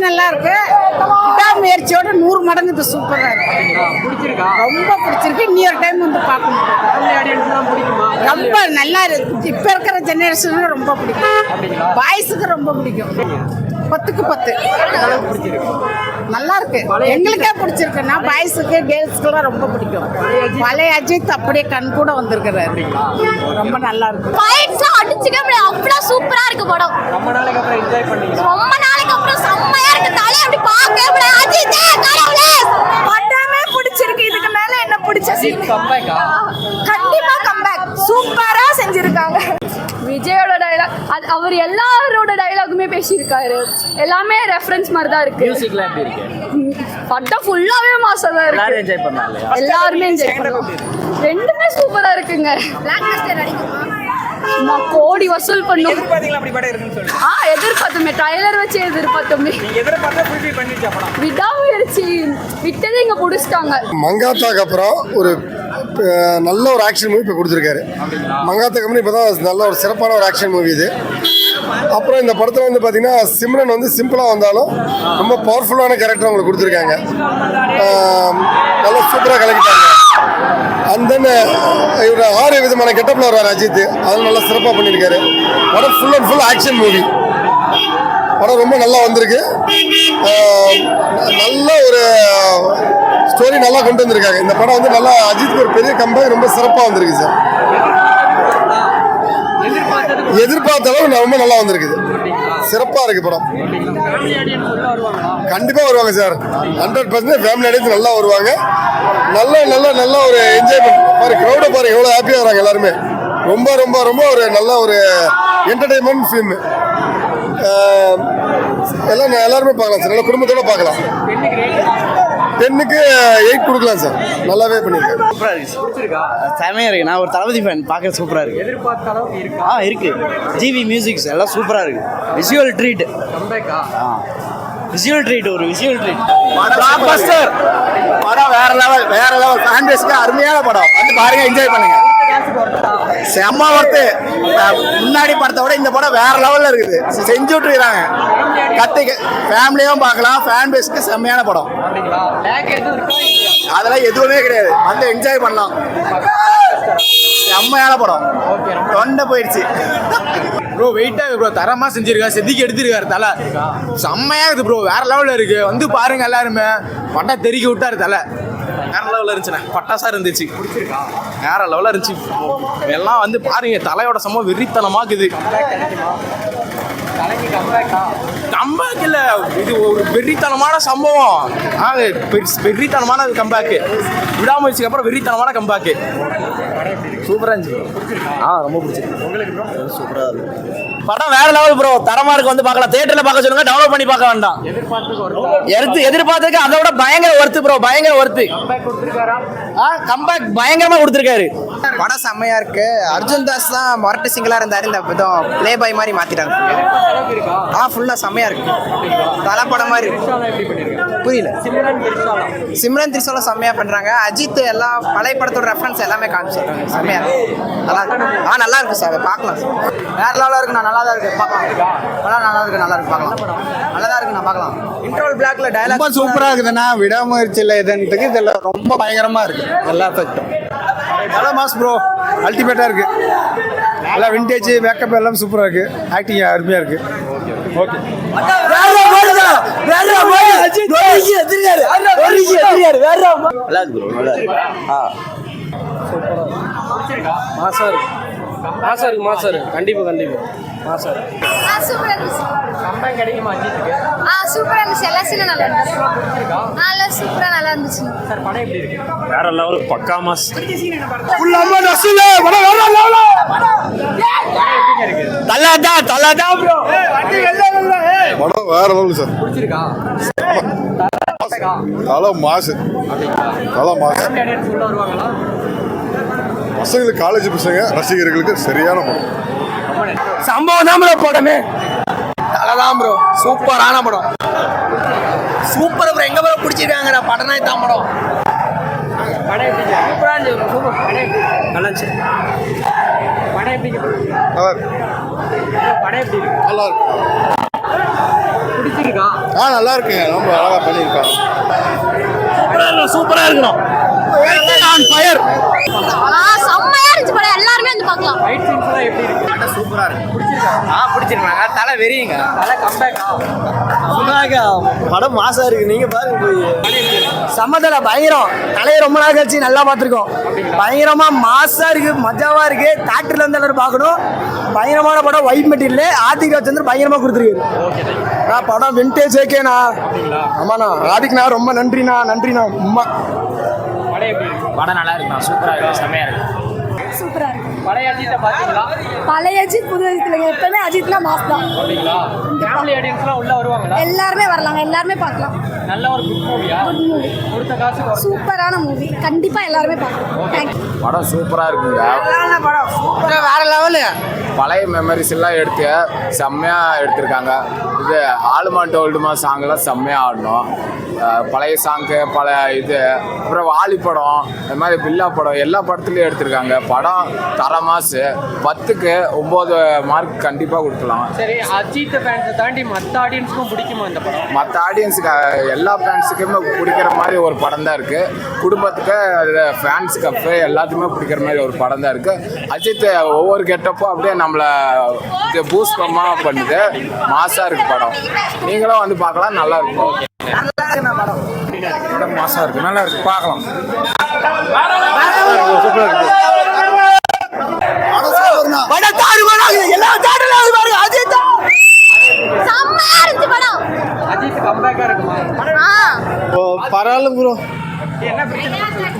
நல்லா இருக்கு. விடாமுயற்சியோட 100 மடங்கு இது சூப்பரா இருக்கு. பிடிச்சிருக்கா? ரொம்ப பிடிச்சிருக்கு. இன்னொரு டைம் வந்து பார்க்கணும். ரொம்ப நல்லா இருக்கு. இப்ப இருக்கிற ஜெனரேஷனுக்கு ரொம்ப பிடிக்கும். பாய்ஸுக்கு ரொம்ப பிடிக்கும். 10க்கு 10 நல்லா இருக்கு. எங்களுக்கே பிடிச்சிருக்குன்னா பாய்ஸுக்கு கேர்ள்ஸ்க்குலாம் ரொம்ப பிடிக்கும். பழைய அஜித் அப்படியே கண் கூட வந்திருக்கிறாரு. ரொம்ப நல்லா இருக்கு. ஃபைட்ஸ்லாம் அடிச்சுக்க முடியாது. அவ்வளோ சூப்பரா இருக்கு படம். ரொம்ப நாளைக்கு அப்புறம் என்ஜாய் பண்ணீங்க. ரொம்ப நாளைக்கு அப்புறம் செம்மையா இருக்கு. தலை அப்படி பார்க்கவே முடியாது. அஜித் கடவுளே படமே பிடிச்சிருக்கு. இதுக்கு மேல என்ன பிடிச்சது? கண்டிப்பா கம்பேக் சூப்பரா செஞ்சிருக்காங்க. விஜயோட டைலாக் அவர் எல்லாரோட டைலாகுமே பேசியிருக்காரு. எல்லாமே ரெஃபரன்ஸ் மாதிரி தான் இருக்கு. மியூசிக்ல எப்படி இருக்கு? படம் ஃபுல்லாவே மாசா தான் இருக்கு. எல்லாரும் என்ஜாய் பண்ணாங்க. எல்லாருமே என்ஜாய் பண்ணலாம். ரெண்டுமே சூப்பரா இருக்குங்க. பிளாக் பஸ்டர் அடிக்குமா? சும்மா கோடி வசூல் பண்ணும். எதிர்பார்த்தீங்களா அப்படி படம் இருக்குன்னு சொல்லி? எதிர்பார்த்தோமே. ட்ரைலர் வச்சு எதிர்பார்த்தோமே. நீங்க எதிர்பார்த்தா ஃபுல்ஃபில் பண்ணிருச்சா படம்? விடாமுயற்சி விட்டதே இங்க புடிச்சிட்டாங்க. மங்காத்தாக்கு அப்புறம் ஒரு நல்ல ஒரு ஆக்ஷன் மூவி இப்போ கொடுத்துருக்காரு. மங்காத்தா கம்பெனி இப்போ தான் நல்ல ஒரு சிறப்பான ஒரு ஆக்ஷன் மூவி இது. அப்புறம் இந்த படத்தில் வந்து பார்த்தீங்கன்னா சிம்ரன் வந்து சிம்பிளாக வந்தாலும் ரொம்ப பவர்ஃபுல்லான கேரக்டர் அவங்களுக்கு கொடுத்துருக்காங்க. நல்லா சூப்பராக கலக்கிட்டாங்க. அண்ட் தென் இவர் 6 விதமான கெட்டப்பில் வருவார் அஜித். அதில் நல்லா சிறப்பாக பண்ணியிருக்காரு. படம் full and full action movie. படம் ரொம்ப நல்லா வந்திருக்கு. நல்ல ஒரு ஸ்டோரி நல்லா கொண்டு வந்திருக்காங்க. இந்த படம் வந்து நல்லா அஜித்துக்கு ஒரு பெரிய கம்பேக் ரொம்ப சிறப்பாக வந்திருக்கு சார். எதிர்பார்த்த அளவு ரொம்ப நல்லா வந்திருக்குது. சிறப்பாக இருக்கு படம். கண்டிப்பாக வருவாங்க சார். 100% ஃபேமிலி ஆடியன்ஸ் நல்லா வருவாங்க. நல்ல நல்ல நல்ல ஒரு என்ஜாய்மெண்ட் பாருங்க. க்ரௌடை பாருங்க எவ்வளோ ஹாப்பியாக வராங்க எல்லாருமே. ரொம்ப ரொம்ப ரொம்ப ஒரு நல்ல ஒரு என்டர்டைன்மெண்ட் ஃபிலிம். எல்லாருமே பார்க்கலாம் சார். நல்ல குடும்பத்தோட பார்க்கலாம். 10க்கு 8 கொடுக்கலாம் சார். நல்லாவே பண்ணியிருக்கேன். சூப்பராக இருக்கு. செமையாக இருக்கு. நான் ஒரு தளபதி ஃபேன். பார்க்க சூப்பராக இருக்கு. எதிர்பார்த்த அளவுக்கு இருக்கா? இருக்கு. ஜிவி மியூசிக்ஸ் எல்லாம் சூப்பராக இருக்கு. Visual treat. கம்பேக்கா? Visual treat. ஒரு விசுவல் ட்ரீட். பிளாக்பஸ்டர் படம் வேற லெவல். வேற லெவல். ஃபேன் பேஸ்க்கு அருமையான படம். வந்து பாருங்க, என்ஜாய் பண்ணுங்க. செம்ம ஒர்த்து. முன்னாடி படத்தை விட இந்த படம் வேற லெவல்ல இருக்குது. செஞ்சு விட்டுருக்காங்க. கத்திக்க ஃபேமிலியும் பார்க்கலாம். ஃபேன் பேஸ்க்கு செம்மையான படம். அதெல்லாம் எதுவுமே கிடையாது. வந்து என்ஜாய் பண்ணலாம். செம்மையான படம். தொண்டை போயிடுச்சு. ப்ரோ வெயிட்டாக ப்ரோ தரமாக செஞ்சிருக்காரு. செதுக்கி எடுத்துருக்காரு. தலை செம்மையாக இருக்குது ப்ரோ. வேற லெவலில் இருக்கு. வந்து பாருங்க எல்லாருமே. பட்டா தெருக்கி விட்டாரு. தலை வேற லெவலில் இருந்துச்சுண்ணே. பட்டாசா இருந்துச்சு. வேற லெவலில் இருந்துச்சு. எல்லாம் வந்து பாருங்க. தலையோட சம்பவம் வெறித்தனமாக்குது. கம்பேக் இல்லை, இது ஒரு வெறித்தனமான சம்பவம். வெறித்தனமான கம்பேக்கு. விடாமுயற்சிக்கு அப்புறம் வெறித்தனமான கம்பேக்கு. சூப்பராக இருந்துச்சு. ரொம்ப பிடிச்சிருக்கு. சூப்பராக இருக்கு. படம் வேற லெவல் ப்ரோ. தரமா இருக்கு. வந்து பார்க்கலாம். தியேட்டர்ல பார்க்க சொல்லுங்க. டவுன்லோட் பண்ணி பார்க்க வேண்டாம். எதிர்பார்த்ததுக்கு அதை விட பயங்கர ஒர்த்து ப்ரோ. பயங்கர ஒர்த்து. கம்பேக் பயங்கரமா கொடுத்துருக்காரு. படம் செம்மையா இருக்கு. அர்ஜுன் தாஸ் தான் மொரட்டு சிங்கிளா இருந்தாரு. இந்த விதம் பிளே பாய் மாதிரி மாத்திட்டாங்க. ஃபுல்லா செம்மையா இருக்கு. தலை படம் மாதிரி. புரியல. சிம்ரன் திரிசோலா செம்மையா பண்றாங்க. அஜித் எல்லாம் பழைய படத்தோட ரெஃபரன்ஸ் எல்லாமே காமிச்சிருக்காங்க. செம்மையா இருக்கு. நல்லா இருக்கு சார். பார்க்கலாம். வேற லெவலா இருக்கு. நல்லா தான் இருக்கு. பார்க்கலாம். படம் நல்லா இருக்கு. நல்லா இருக்கு. பார்க்கலாம். நல்லா தான் இருக்கு. நான் பார்க்கலாம். இன்ட்ரோல் பிளாக்ல டயலாக் ரொம்ப சூப்பராக இருக்குதுண்ணா. விடாமுயற்சியில் இதுன்றதுக்கு இதில் ரொம்ப பயங்கரமாக இருக்கு. எல்லா எஃபெக்டும் நல்லா மாஸ் ப்ரோ. அல்டிமேட்டாக இருக்கு. எல்லாம் விண்டேஜ் மேக்கப் எல்லாம் சூப்பராக இருக்கு. ஆக்டிங் அருமையாக இருக்கு. ஓகே. மாசம் கண்டிப்பா மாசம். சூப்பரா இருந்துச்சு. கம்பேக் கிடைக்குமா அஜித்துக்கு? சூப்பரா இருந்துச்சு. எல்லா சீனும் நல்லா இருந்துச்சு. நல்லா சூப்பரா நல்லா இருந்துச்சு. சார் படம் எப்படி இருக்கு? வேற லெவல். பக்கா மாஸ். படம் வேற லெவல் சார். பிடிச்சிருக்கா? தலை மாசு. தலை மாசு. வருவாங்களா? பசங்களுக்கு, காலேஜ் பசங்க ரசிகர்களுக்கு சரியான படம். சம்பவம் தான் ப்ரோ. படமே தலைதான் ப்ரோ. சூப்பரான படம். Super bro. எங்க ப்ரோ பிடிச்சிருக்காங்க. படம் தான் படம். படம் எப்படி? சூப்பரா இருந்துச்சு. சூப்பர். படம் எப்படி? நல்லா இருந்துச்சு. படம் எப்படி? நல்லா இருக்கு. படம் எப்படி இருக்கு? நல்லா இருக்கு. பிடிச்சிருக்கா? நல்லா இருக்குங்க, ரொம்ப அழகாக பண்ணியிருக்காங்க. சூப்பரா இருக்கணும். செம்மையா இருந்துச்சு படம், எல்லாருமே வந்து பார்க்கலாம். ஃபைட் சீன்ஸ் எல்லாம் எப்படி இருக்கு? படம் சூப்பரா இருக்கு. பிடிச்சிருக்காங்க. தலை வெறியுங்க. தலை கம்பேக் படம் மாசா இருக்கு, நீங்க பாருங்க போய். சம்மதல பயங்கரம். தலையை ரொம்ப நாள் கழிச்சு நல்லா பார்த்துருக்கோம். பயங்கரமா மாசா இருக்கு, மஜாவா இருக்கு. தேட்டர்ல இருந்து எல்லாரும் பார்க்கணும். பயங்கரமான படம். ஒயிட் மெட்டீரியல் ஆதிக் ராஜேந்தர் பயங்கரமா கொடுத்துருக்கு. படம் விண்டேஜ் ஓகேண்ணா. ஆமாண்ணா, ஆதிக்ண்ணா ரொம்ப நன்றிண்ணா. உம்மா படம் நல்லா இருக்குண்ணா. சூப்பரா இருக்கு. செம்மையா இருக்கு. சூப்பரா இருக்கு. பழைய அஜித்தை பாத்தீங்களா? பழைய அஜித் புது அஜித் இல்லைங்க, எப்பவுமே அஜித்னா மாஸ் தான். அப்படிங்களா? ஃபேமிலி ஆடியன்ஸ்லாம் உள்ள வருவாங்களா? எல்லாருமே வரலாங்க, எல்லாருமே பார்க்கலாம். நல்ல ஒரு குட் மூவியா? கொடுத்த காசு சூப்பரான மூவி, கண்டிப்பா எல்லாருமே பார்க்கலாம். தேங்க்யூ. படம் சூப்பராக இருக்குங்க. வேற லெவலு. பழைய மெமரிஸ் எல்லாம் எடுத்து செம்மையாக எடுத்திருக்காங்க. இது ஆளுமா டோல்டுமா சாங்கெல்லாம் செம்மையாக ஆடணும். பழைய சாங்கு, இது அப்புறம் வாலி படம், இந்த மாதிரி பில்லா படம் எல்லா படத்துலையும் எடுத்திருக்காங்க. படம் தரமாசு. 10க்கு 9 மார்க் கண்டிப்பாக கொடுக்கலாம். சரி, அஜித் ஃபேன்ஸை தாண்டி மற்ற ஆடியன்ஸ்க்கும் பிடிக்குமா இந்த படம்? மற்ற ஆடியன்ஸுக்கு எல்லா ஃபேன்ஸுக்குமே பிடிக்கிற மாதிரி ஒரு படம் தான் இருக்குது. குடும்பத்துக்கு ஃபேன்ஸுக்கு எல்லாத்துக்குமே பிடிக்கிற மாதிரி ஒரு படம் தான் இருக்குது. அஜித் ஒவ்வொரு கெட்டப்பும் அப்படியே நம்மளை பூஸ்டமாக பண்ணுது. மாசாக இருக்குது படம். நீங்களும் வந்து பார்க்கலாம், நல்லா இருக்கும். படம் மாசா இருக்கு, நல்லா இருக்கு, பார்க்கலாம். சூப்பரா இருக்கு. செம்மையா இருந்துச்சு படம். அஜித் கம்பேக்கா இருக்குமா? பரவாயில்ல ப்ரோ. என்ன பிரச்சனை?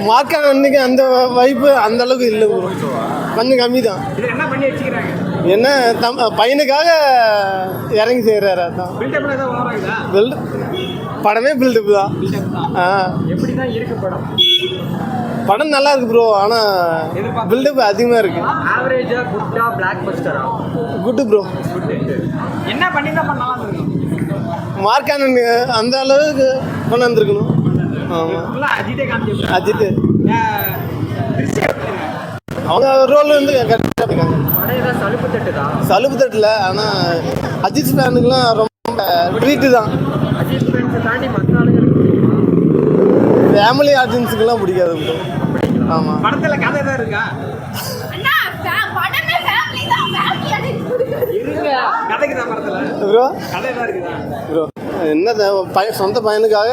மார்க்கான அன்னைக்கு அந்த வைப்பு அந்த அளவுக்கு இல்லை ப்ரோ, கொஞ்சம் கம்மி தான். இது என்ன பண்ணி வச்சுக்கிறாங்க? என்ன பையனுக்காக இறங்கி செய்கிறாரு, அதான் பில்டப்ல ஏதாவது ஓவராகுதா? படமே பில்டப் தான். எப்படி தான் இருக்கு படம்? படம் நல்லா இருக்கு ப்ரோ, ஆனால் பில்டப் அதிகமாக இருக்கு. ஆவரேஜா, குட்டா, பிளாக் பஸ்டரா? Good bro. என்ன பண்ணி தான் பண்ணலாம்? மார்க்கான அந்த அளவுக்கு கொண்டு வந்திருக்கணும். ஆமாம், அஜித்தே காமிச்சு. அஜித் அவங்க ரோல் வந்து கரெக்டாக இருக்காங்க. சலுப்பு தட்டுதா? சலுப்பு தட்டில், ஆனால் அஜித் ஃபேனுக்குலாம் ரொம்ப ட்ரீட்டு தான். அஜித் ஃபேன்ஸை தாண்டி மற்ற ஆளுங்களுக்கு ஃபேமிலி ஆடியன்ஸுக்கெல்லாம் பிடிக்காது ப்ரோ. ஆமாம், படத்துல கதை தான் இருக்கா? அண்ணா, படமே ஃபேமிலி தான், ஃபேமிலி இருங்க, கதைக்கு தான் படத்துல ப்ரோ. கதை தான் இருக்குதா? ப்ரோ என்ன சொந்த பையனுக்காக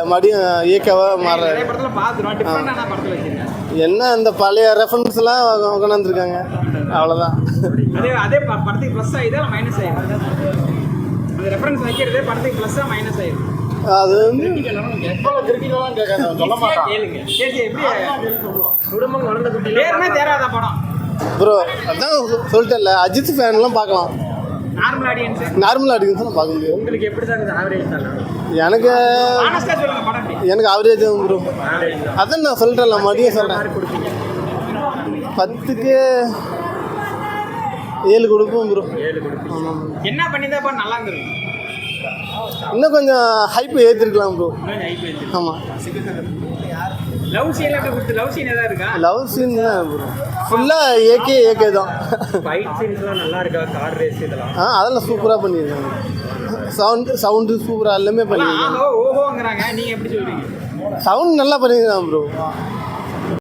மறுபடியும் இயக்கவா மாறுறாரு. நிறைய படத்துல பாத்துறோம். டிஃபரெண்டான படத்துல வச்சிருக்கேன். என்ன இந்த பழைய ரெஃபரன்ஸ்லாம் கொண்டு வந்திருக்காங்க, அவ்வளோதான். அதே படத்துக்கு ப்ளஸ் ஆகிதா மைனஸ் ஆகிடும்? அந்த ரெஃபரன்ஸ் வைக்கிறதே படத்துக்கு ப்ளஸ்ஸா மைனஸ் ஆகிடும்? அது வந்து சொல்ல மாட்டேன். கேளுங்க. கேட்டு எப்படி குடும்பம் வளர்ந்த குட்டி பேருமே தேராத படம் ப்ரோ. அதான் சொல்லிட்டேன்ல, அஜித் ஃபேன்லாம் பார்க்கலாம். நார்மல் ஆடியன்ஸ் பார்க்க முடியும். உங்களுக்கு எப்படி தான் ஆவரேஜ் தான்? எனக்கு ஆனஸ்டா சொல்லுங்க, படம் எனக்கு ஆவரேஜ் தான் ப்ரோ. அதான் நான் சொல்லிட்டேன்ல, மதியம் சொல்கிறேன். 10க்கு 7 கொடுப்போம் ப்ரோ. என்ன பண்ணி தான் படம் நல்லா இருந்திருக்கும்? இன்னும் கொஞ்சம் ஹைப் ஏற்றிருக்கலாம் ப்ரோ. ஆமாம், லவ் சீன் எப்படி கொடுத்து? லவ் சீன் ஏதாவது இருக்கா? லவ் சீன் தான் ப்ரோ, ஃபுல்லாக ஏகே தான். ஃபைட் சீன்ஸ்லாம் நல்லா இருக்கா? கார் ரேஸ் இதெல்லாம் அதெல்லாம் சூப்பராக பண்ணியிருக்காங்க. சவுண்டு சூப்பராக எல்லாமே பண்ணியிருக்காங்க. ஓஹோங்கிறாங்க, நீங்க எப்படி சொல்றீங்க? சவுண்ட் நல்லா பண்ணியிருக்காங்க ப்ரோ.